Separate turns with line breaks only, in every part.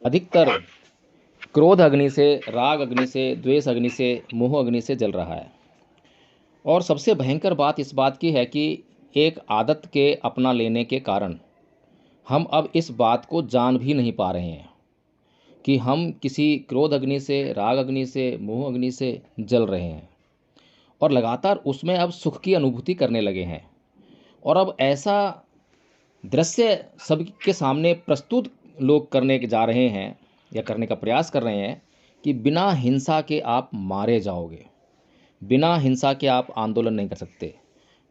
अधिकतर क्रोध अग्नि से, राग अग्नि से, द्वेष अग्नि से, मोह अग्नि से जल रहा है। और सबसे भयंकर बात इस बात की है कि एक आदत के अपना लेने के कारण हम अब इस बात को जान भी नहीं पा रहे हैं कि हम किसी क्रोध अग्नि से, राग अग्नि से, मोह अग्नि से जल रहे हैं और लगातार उसमें अब सुख की अनुभूति करने लगे हैं। और अब ऐसा दृश्य सबके सामने प्रस्तुत लोग करने के जा रहे हैं या करने का प्रयास कर रहे हैं कि बिना हिंसा के आप मारे जाओगे, बिना हिंसा के आप आंदोलन नहीं कर सकते,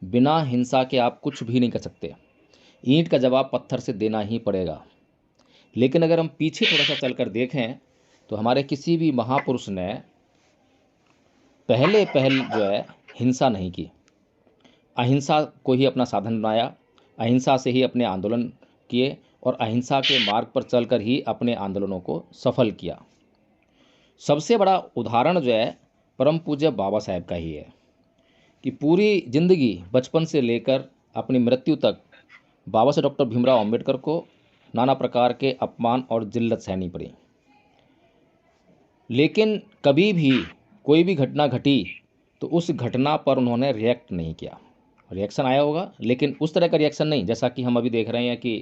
बिना हिंसा के आप कुछ भी नहीं कर सकते, ईंट का जवाब पत्थर से देना ही पड़ेगा। लेकिन अगर हम पीछे थोड़ा सा चलकर देखें तो हमारे किसी भी महापुरुष ने पहल जो है हिंसा नहीं की, अहिंसा को ही अपना साधन बनाया, अहिंसा से ही अपने आंदोलन किए और अहिंसा के मार्ग पर चलकर ही अपने आंदोलनों को सफल किया। सबसे बड़ा उदाहरण जो है परम पूज्य बाबा साहेब का ही है कि पूरी जिंदगी बचपन से लेकर अपनी मृत्यु तक बाबा साहेब डॉक्टर भीमराव अंबेडकर को नाना प्रकार के अपमान और जिल्लत सहनी पड़ी। लेकिन कभी भी कोई भी घटना घटी तो उस घटना पर उन्होंने रिएक्ट नहीं किया। रिएक्शन आया होगा लेकिन उस तरह का रिएक्शन नहीं जैसा कि हम अभी देख रहे हैं कि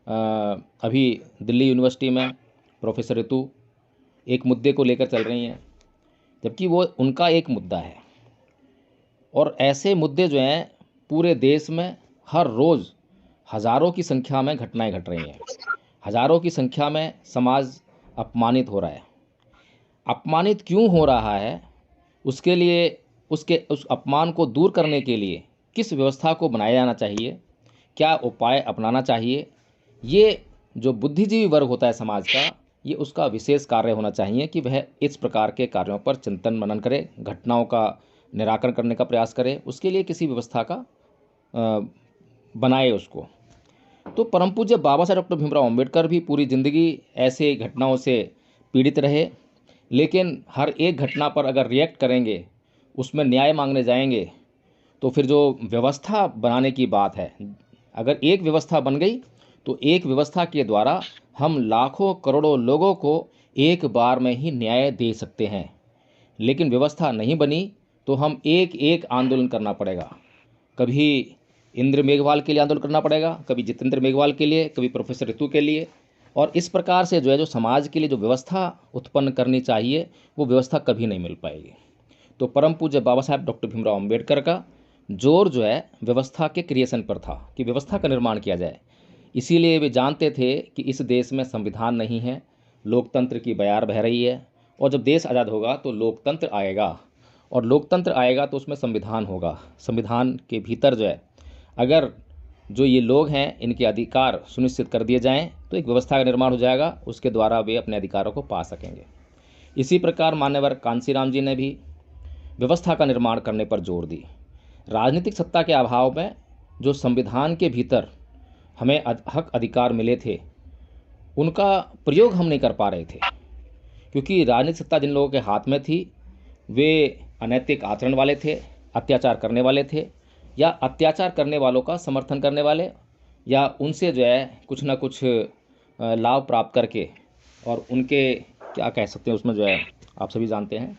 अभी दिल्ली यूनिवर्सिटी में प्रोफेसर ऋतु एक मुद्दे को लेकर चल रही हैं, जबकि वो उनका एक मुद्दा है। और ऐसे मुद्दे जो हैं पूरे देश में हर रोज़ हज़ारों की संख्या में घटनाएं घट रही हैं, हज़ारों की संख्या में समाज अपमानित हो रहा है। अपमानित क्यों हो रहा है, उसके लिए उस अपमान को दूर करने के लिए किस व्यवस्था को बनाया जाना चाहिए, क्या उपाय अपनाना चाहिए, ये जो बुद्धिजीवी वर्ग होता है समाज का, ये उसका विशेष कार्य होना चाहिए कि वह इस प्रकार के कार्यों पर चिंतन मनन करे, घटनाओं का निराकरण करने का प्रयास करे, उसके लिए किसी व्यवस्था का बनाए उसको। तो परम पूज्य बाबा साहेब डॉक्टर भीमराव अंबेडकर भी पूरी ज़िंदगी ऐसे घटनाओं से पीड़ित रहे, लेकिन हर एक घटना पर अगर रिएक्ट करेंगे, उसमें न्याय मांगने जाएंगे, तो फिर जो व्यवस्था बनाने की बात है, अगर एक व्यवस्था बन गई तो एक व्यवस्था के द्वारा हम लाखों करोड़ों लोगों को एक बार में ही न्याय दे सकते हैं। लेकिन व्यवस्था नहीं बनी तो हम एक एक आंदोलन करना पड़ेगा। कभी इंद्र मेघवाल के लिए आंदोलन करना पड़ेगा, कभी जितेंद्र मेघवाल के लिए, कभी प्रोफेसर ऋतु के लिए। और इस प्रकार से जो है जो समाज के लिए जो व्यवस्था उत्पन्न करनी चाहिए वो व्यवस्था कभी नहीं मिल पाएगी। तो परम पूज्य बाबा साहेब डॉक्टर भीमराव अंबेडकर का जोर जो है व्यवस्था के क्रिएशन पर था कि व्यवस्था का निर्माण किया जाए। इसीलिए वे जानते थे कि इस देश में संविधान नहीं है, लोकतंत्र की बयार बह रही है, और जब देश आज़ाद होगा तो लोकतंत्र आएगा, और लोकतंत्र आएगा तो उसमें संविधान होगा। संविधान के भीतर जो है अगर जो ये लोग हैं इनके अधिकार सुनिश्चित कर दिए जाएं तो एक व्यवस्था का निर्माण हो जाएगा, उसके द्वारा वे अपने अधिकारों को पा सकेंगे। इसी प्रकार मान्यवर कांसीराम जी ने भी व्यवस्था का निर्माण करने पर जोर दी। राजनीतिक सत्ता के अभाव में जो संविधान के भीतर हमें हक अधिकार मिले थे उनका प्रयोग हम नहीं कर पा रहे थे, क्योंकि राजनीतिक सत्ता जिन लोगों के हाथ में थी वे अनैतिक आचरण वाले थे, अत्याचार करने वाले थे, या अत्याचार करने वालों का समर्थन करने वाले, या उनसे जो है कुछ ना कुछ लाभ प्राप्त करके और उनके क्या कह सकते हैं उसमें जो है आप सभी जानते हैं।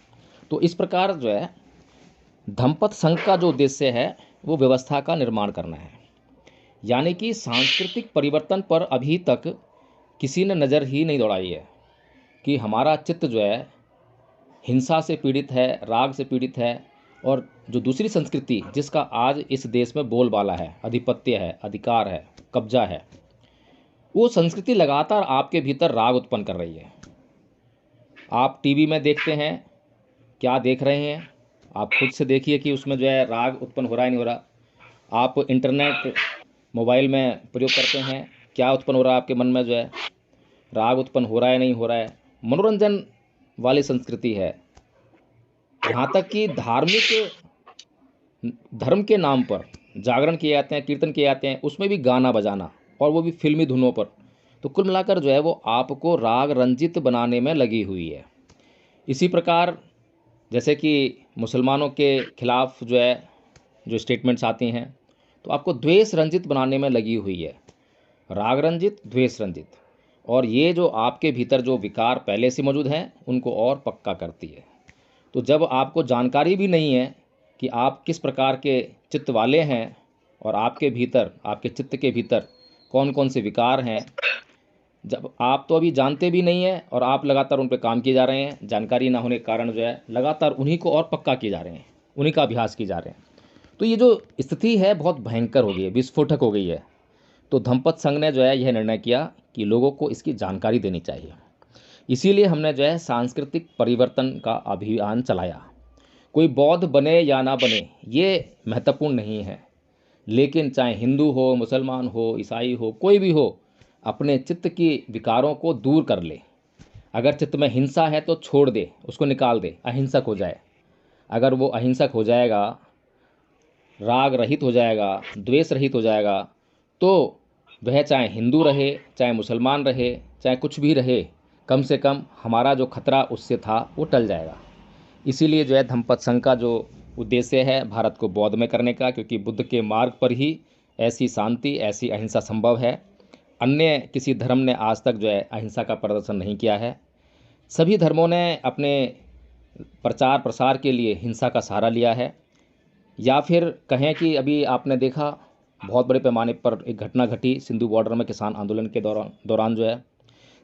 तो इस प्रकार जो है धम्पत संघ का जो उद्देश्य है वो व्यवस्था का निर्माण करना है। यानी कि सांस्कृतिक परिवर्तन पर अभी तक किसी ने नज़र ही नहीं दौड़ाई है कि हमारा चित्त जो है हिंसा से पीड़ित है, राग से पीड़ित है, और जो दूसरी संस्कृति जिसका आज इस देश में बोलबाला है, आधिपत्य है, अधिकार है, कब्जा है, वो संस्कृति लगातार आपके भीतर राग उत्पन्न कर रही है। आप टीवी में देखते हैं, क्या देख रहे हैं, आप खुद से देखिए कि उसमें जो है राग उत्पन्न हो रहा है नहीं हो रहा। आप इंटरनेट मोबाइल में प्रयोग करते हैं, क्या उत्पन्न हो रहा है आपके मन में, जो है राग उत्पन्न हो रहा है नहीं हो रहा है। मनोरंजन वाली संस्कृति है, यहाँ तक कि धर्म के नाम पर जागरण किए जाते हैं, कीर्तन किए जाते हैं, उसमें भी गाना बजाना, और वो भी फिल्मी धुनों पर। तो कुल मिलाकर जो है वो आपको राग रंजित बनाने में लगी हुई है। इसी प्रकार जैसे कि मुसलमानों के खिलाफ जो है जो स्टेटमेंट्स आती हैं तो आपको द्वेष रंजित बनाने में लगी हुई है, राग रंजित, द्वेष रंजित। और ये जो आपके भीतर जो विकार पहले से मौजूद हैं उनको और पक्का करती है। तो जब आपको जानकारी भी नहीं है कि आप किस प्रकार के चित्त वाले हैं और आपके भीतर, आपके चित्त के भीतर कौन कौन से विकार हैं, जब आप तो अभी जानते भी नहीं हैं और आप लगातार उन पे काम किए जा रहे हैं, जानकारी ना होने के कारण जो है लगातार उन्हीं को और पक्का किए जा रहे हैं, उन्हीं का अभ्यास किए जा रहे हैं। तो ये जो स्थिति है बहुत भयंकर हो गई है, विस्फोटक हो गई है। तो धम्मपद संघ ने जो है यह निर्णय किया कि लोगों को इसकी जानकारी देनी चाहिए। इसीलिए हमने जो है सांस्कृतिक परिवर्तन का अभियान चलाया। कोई बौद्ध बने या ना बने ये महत्वपूर्ण नहीं है, लेकिन चाहे हिंदू हो, मुसलमान हो, ईसाई हो, कोई भी हो, अपने चित्त की विकारों को दूर कर ले। अगर चित्त में हिंसा है तो छोड़ दे, उसको निकाल दे, अहिंसक हो जाए। अगर वो अहिंसक हो जाएगा, राग रहित हो जाएगा, द्वेष रहित हो जाएगा, तो वह चाहे हिंदू रहे, चाहे मुसलमान रहे, चाहे कुछ भी रहे, कम से कम हमारा जो खतरा उससे था वो टल जाएगा। इसीलिए जो है धम्मपद संघ का जो उद्देश्य है भारत को बौद्ध में करने का, क्योंकि बुद्ध के मार्ग पर ही ऐसी शांति, ऐसी अहिंसा संभव है। अन्य किसी धर्म ने आज तक जो है अहिंसा का प्रदर्शन नहीं किया है। सभी धर्मों ने अपने प्रचार प्रसार के लिए हिंसा का सहारा लिया है। या फिर कहें कि अभी आपने देखा बहुत बड़े पैमाने पर एक घटना घटी सिंधु बॉर्डर में किसान आंदोलन के दौरान जो है,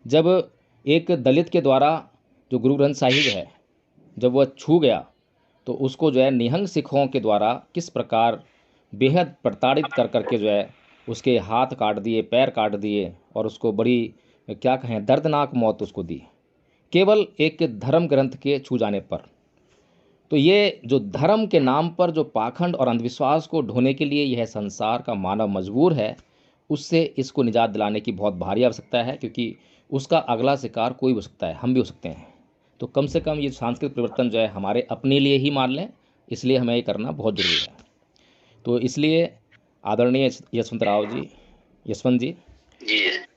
जब एक दलित के द्वारा जो गुरु ग्रंथ साहिब है जब वह छू गया, तो उसको जो है निहंग सिखों के द्वारा किस प्रकार बेहद प्रताड़ित कर करके जो है उसके हाथ काट दिए, पैर काट दिए और उसको बड़ी क्या कहें दर्दनाक मौत उसको दी, केवल एक धर्म ग्रंथ के छू जाने पर। तो ये जो धर्म के नाम पर जो पाखंड और अंधविश्वास को ढोने के लिए यह संसार का मानव मजबूर है, उससे इसको निजात दिलाने की बहुत भारी आवश्यकता है, क्योंकि उसका अगला शिकार कोई भी हो सकता है, हम भी हो सकते हैं। तो कम से कम ये सांस्कृतिक परिवर्तन जो है हमारे अपने लिए ही मान लें, इसलिए हमें ये करना बहुत ज़रूरी है। तो इसलिए आदरणीय यशवंत जी,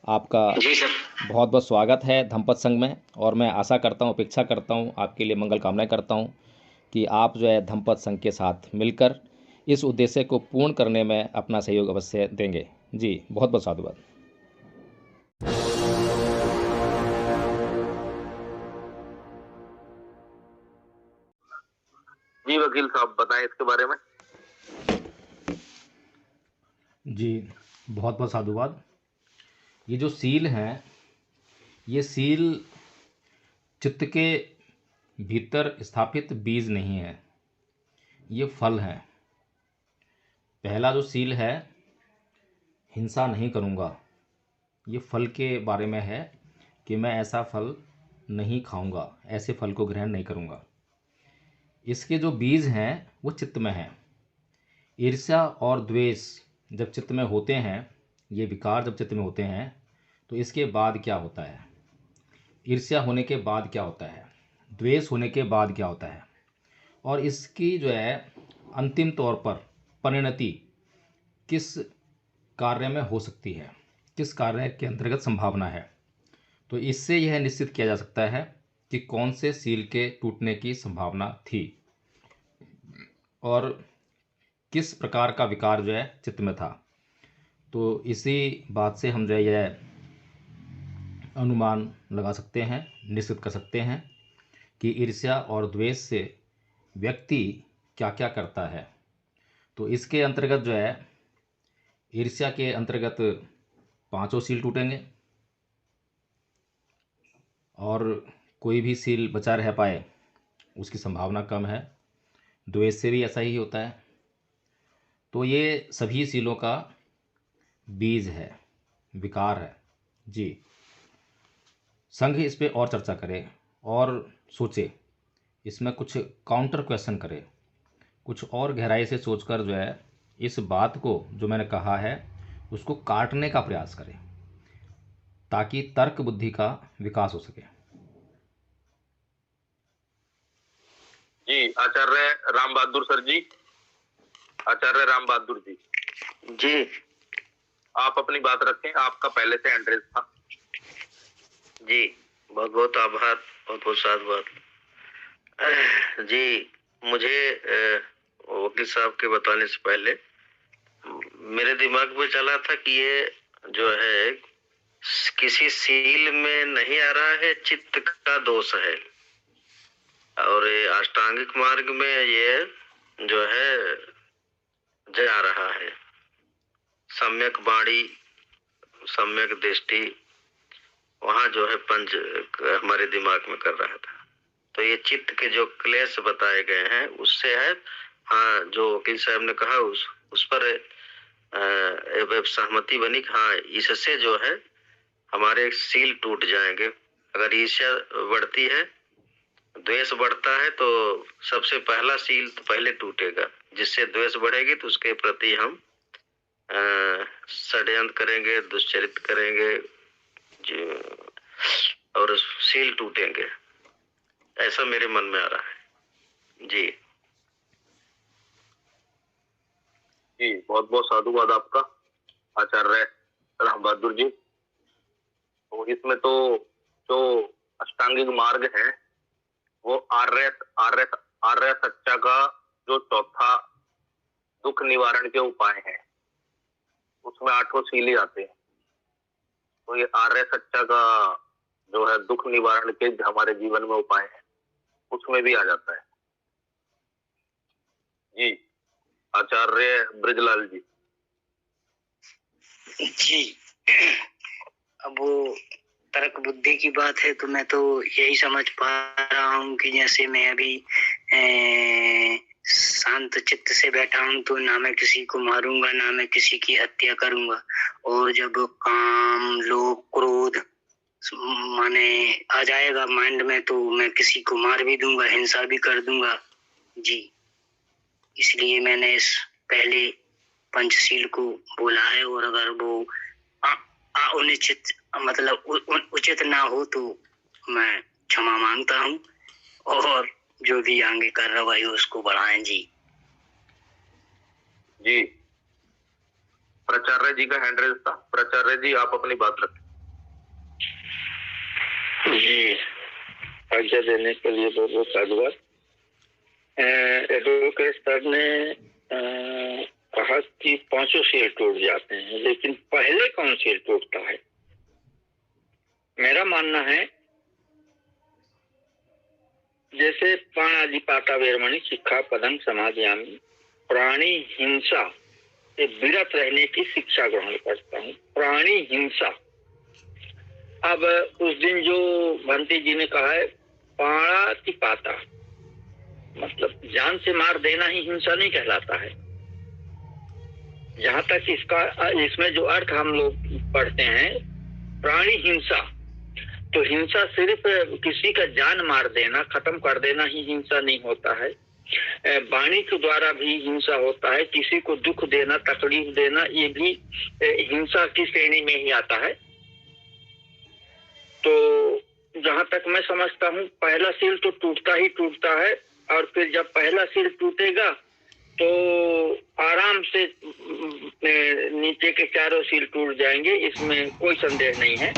आपका
जी सर।
बहुत बहुत स्वागत है धम्मपद संघ में। और मैं आशा करता हूँ, अपेक्षा करता हूँ, आपके लिए मंगल कामनाएं करता हूँ कि आप जो है धम्मपद संघ के साथ मिलकर इस उद्देश्य को पूर्ण करने में अपना सहयोग अवश्य देंगे। जी बहुत बहुत साधुवाद।
जी वकील साहब बताएं इसके बारे में।
जी बहुत बहुत साधुवाद। ये जो सील हैं, ये सील चित्त के भीतर स्थापित बीज नहीं है, ये फल हैं। पहला जो सील है, हिंसा नहीं करूँगा, ये फल के बारे में है कि मैं ऐसा फल नहीं खाऊंगा, ऐसे फल को ग्रहण नहीं करूँगा। इसके जो बीज हैं वो चित्त में हैं। ईर्ष्या और द्वेष जब चित्त में होते हैं, ये विकार जब चित्त में होते हैं, तो इसके बाद क्या होता है, ईर्ष्या होने के बाद क्या होता है, द्वेष होने के बाद क्या होता है, और इसकी जो है अंतिम तौर पर परिणति किस कार्य में हो सकती है, किस कार्य के अंतर्गत संभावना है। तो इससे यह निश्चित किया जा सकता है कि कौन से सील के टूटने की संभावना थी और किस प्रकार का विकार जो है चित्त में था। तो इसी बात से हम जो है यह अनुमान लगा सकते हैं, निश्चित कर सकते हैं कि ईर्ष्या और द्वेष से व्यक्ति क्या क्या करता है। तो इसके अंतर्गत जो है ईर्ष्या के अंतर्गत 5 सील टूटेंगे और कोई भी सील बचा रह पाए उसकी संभावना कम है। द्वेष से भी ऐसा ही होता है। तो ये सभी सीलों का बीज है, विकार है। जी संघ इस पे और चर्चा करे और सोचे, इसमें कुछ काउंटर क्वेश्चन करे, कुछ और गहराई से सोचकर जो है इस बात को जो मैंने कहा है उसको काटने का प्रयास करे, ताकि तर्क बुद्धि का विकास हो सके।
जी आचार्य राम बहादुर सर जी, आचार्य राम बहादुर जी, जी आप अपनी बात रखें, आपका पहले से एड्रेस था। जी बहुत बहुत आभार, बहुत बहुत साधुवाद। जी मुझे वकील साहब के बताने से पहले मेरे दिमाग में चला था कि ये जो है
किसी सील में नहीं आ रहा है, चित्त का दोष है। और ये अष्टांगिक मार्ग में ये जो है जा रहा है। सम्यक वाणी, सम्यक दृष्टि, वहां जो है पंच हमारे दिमाग में कर रहा था। तो ये चित्त के जो क्लेश बताए गए हैं उससे है। हाँ, जो वकील साहब ने कहा उस पर सहमति बनी। हाँ, इससे जो है हमारे सील टूट जाएंगे। अगर ईर्ष्या बढ़ती है, द्वेष बढ़ता है, तो सबसे पहला सील तो पहले टूटेगा। जिससे द्वेष बढ़ेगी तो उसके प्रति हम षड्यंत्र करेंगे, दुष्चरित करेंगे और सील टूटेंगे। ऐसा मेरे मन में आ रहा है जी।
जी, बहुत बहुत साधुवाद आपका आचार्य राम बहादुर जी। तो इसमें तो जो अष्टांगिक मार्ग है वो आर्य आर्य आर्य सच्चा का जो चौथा दुख निवारण के उपाय है, उसमें 8 सील ही आते हैं। तो ये आर्य सच्चा का जो है दुख निवारण के हमारे जीवन में उपाय है, उसमें भी आ जाता है जी। आचार्य ब्रजलाल जी।
जी, अब वो तर्क बुद्धि की बात है तो मैं तो यही समझ पा रहा हूँ कि जैसे मैं अभी शांत चित्त से बैठा हूँ तो ना मैं किसी को मारूंगा, ना मैं किसी की हत्या करूंगा। और जब काम, लोभ, क्रोध माने आ जाएगा माइंड में तो मैं किसी को मार भी दूंगा, हिंसा भी कर दूंगा जी। इसलिए मैंने इस पहले पंचशील को बोला है। और अगर वो अनुचित मतलब उचित ना हो तो मैं क्षमा मांगता हूँ, और जो भी आगे कार्रवाई हो उसको बढ़ाएं जी।
जी, प्राचार्य जी का हैंड रेज था। प्राचार्य जी, आप अपनी बात रखें।
जी, आज्ञा देने के लिए बहुत बहुत धन्यवाद। एडवोकेट सर ने कहा कि 5 सील टूट जाते हैं, लेकिन पहले कौन सील टूटता है? मेरा मानना है जैसे प्राणादिपाता वेरमणि शिक्षा पदं समादयामि, प्राणी हिंसा से विरत रहने की शिक्षा ग्रहण करता हूँ। प्राणी हिंसा, अब उस दिन जो भंती जी ने कहा है प्राणातिपाता, मतलब जान से मार देना ही हिंसा नहीं कहलाता है। जहां तक इसमें जो अर्थ हम लोग पढ़ते हैं प्राणी हिंसा, तो हिंसा सिर्फ किसी का जान मार देना, खत्म कर देना ही हिंसा नहीं होता है। वाणी के द्वारा भी हिंसा होता है। किसी को दुख देना, तकलीफ देना, ये भी हिंसा की श्रेणी में ही आता है। तो जहां तक मैं समझता हूँ पहला सील तो टूटता ही टूटता है, और फिर जब पहला सील टूटेगा तो आराम से नीचे के चारों सील टूट जाएंगे, इसमें कोई संदेह नहीं है।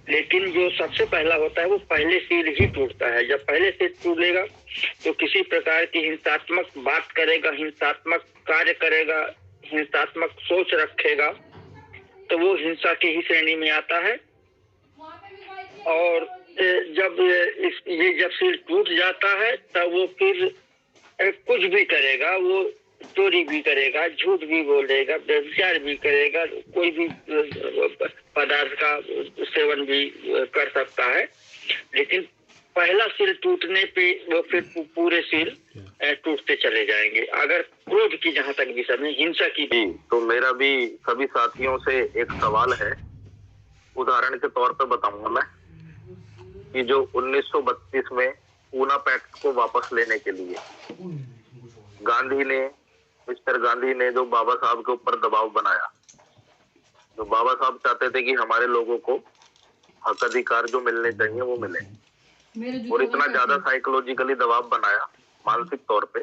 लेकिन जो सबसे पहला होता है वो पहले सील ही टूटता है। जब पहले सील टूटेगा तो किसी प्रकार की हिंसात्मक बात करेगा, हिंसात्मक कार्य करेगा, हिंसात्मक सोच रखेगा, तो वो हिंसा की ही श्रेणी में आता है। और जब जब सील टूट जाता है तब वो फिर कुछ भी करेगा, वो चोरी भी करेगा, झूठ भी बोलेगा, व्यभिचार भी करेगा, कोई भी पदार्थ का सेवन भी कर सकता है। लेकिन पहला सील टूटने पे वो फिर पूरे सील टूटते चले जाएंगे। अगर क्रोध की जहां तक विषय में, हिंसा की
भी, तो मेरा भी सभी साथियों से एक सवाल है। उदाहरण के तौर पर बताऊंगा मैं कि जो 1932 में पूना पैक्ट को वापस लेने के लिए मिस्टर गांधी ने जो बाबा साहब के ऊपर दबाव बनाया, जो बाबा साहब चाहते थे कि हमारे लोगों को हक अधिकार जो मिलने चाहिए वो मिले, और इतना ज्यादा साइकोलॉजिकली दबाव बनाया मानसिक तौर पे